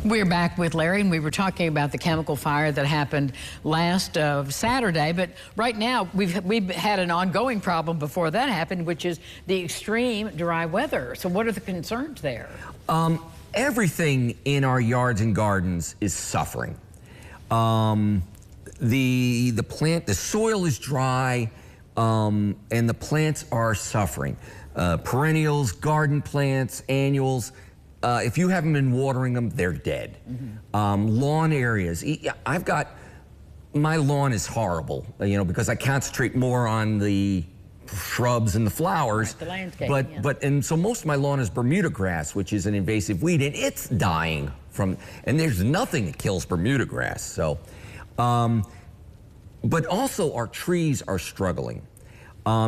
We're back with Larry, and we were talking about the chemical fire that happened last Saturday. But right now, we've had an ongoing problem before that happened, which is the extreme dry weather. So what are the concerns there? Everything in our yards and gardens is suffering. The soil is dry, and the plants are suffering. Perennials, garden plants, annuals. If you haven't been watering them, they're dead. Lawn areas. My lawn is horrible, because I concentrate more on the shrubs and the flowers. Right, the landscape, and so most of my lawn is Bermuda grass, which is an invasive weed, and it's dying and there's nothing that kills Bermuda grass. So, but also our trees are struggling.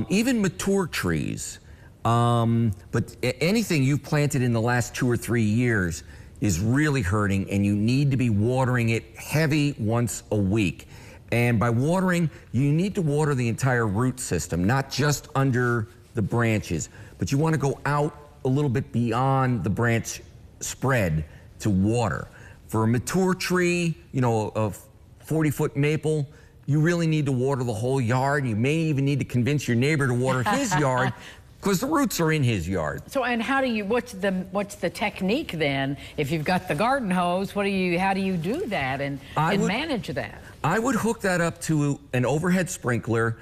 Even mature trees. But anything you've planted in the last 2 or 3 years is really hurting, and you need to be watering it heavy once a week. And by watering, you need to water the entire root system, not just under the branches, but you want to go out a little bit beyond the branch spread to water. For a mature tree, a 40-foot maple, you really need to water the whole yard. You may even need to convince your neighbor to water his yard, because the roots are in his yard. So, and what's the technique then? If you've got the garden hose, how do you do that and manage that? I would hook that up to an overhead sprinkler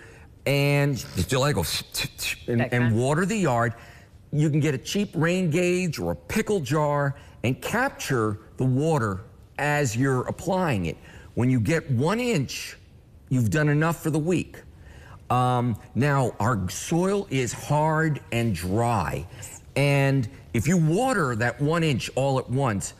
and just let it go and water the yard. You can get a cheap rain gauge or a pickle jar and capture the water as you're applying it. When you get 1 inch, you've done enough for the week. Now, our soil is hard and dry, and if you water that 1 inch all at once,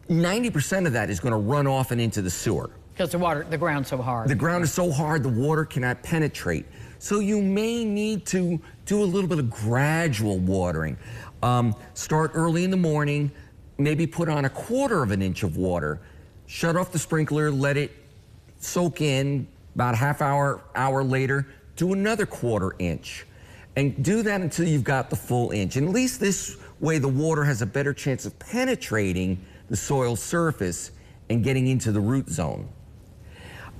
90% of that is going to run off and into the sewer. Because the ground's so hard. The ground is so hard, the water cannot penetrate. So you may need to do a little bit of gradual watering. Start early in the morning, maybe put on 1/4 of an inch of water, shut off the sprinkler, let it soak in. About a half hour later, do another 1/4 inch. And do that until you've got the full inch. And at least this way the water has a better chance of penetrating the soil surface and getting into the root zone.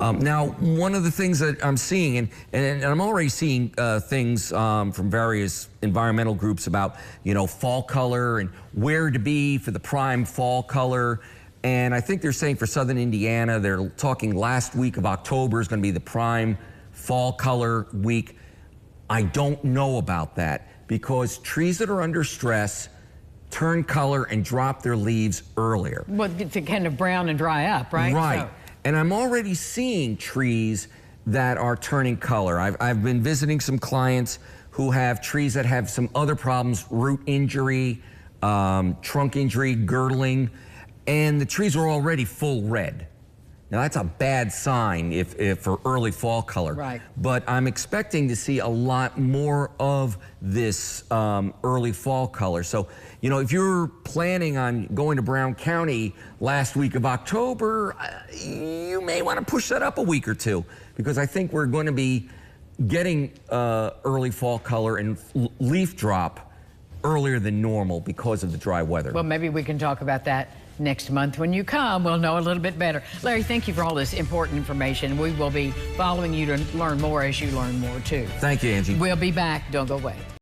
Now, one of the things that I'm seeing, and I'm already seeing things from various environmental groups about, fall color and where to be for the prime fall color. And I think they're saying for southern Indiana, they're talking last week of October is going to be the prime fall color week. I don't know about that, because trees that are under stress turn color and drop their leaves earlier. Well, to kind of brown and dry up, right? Right. And I'm already seeing trees that are turning color. I've been visiting some clients who have trees that have some other problems, root injury, trunk injury, girdling, and the trees are already full red. Now that's a bad sign if for early fall color. Right. But I'm expecting to see a lot more of this early fall color. So, if you're planning on going to Brown County last week of October, you may want to push that up a week or two, because I think we're going to be getting early fall color and leaf drop earlier than normal because of the dry weather. Well, maybe we can talk about that next month. When you come, we'll know a little bit better. Larry, thank you for all this important information. We will be following you to learn more as you learn more, too. Thank you, Angie. We'll be back. Don't go away.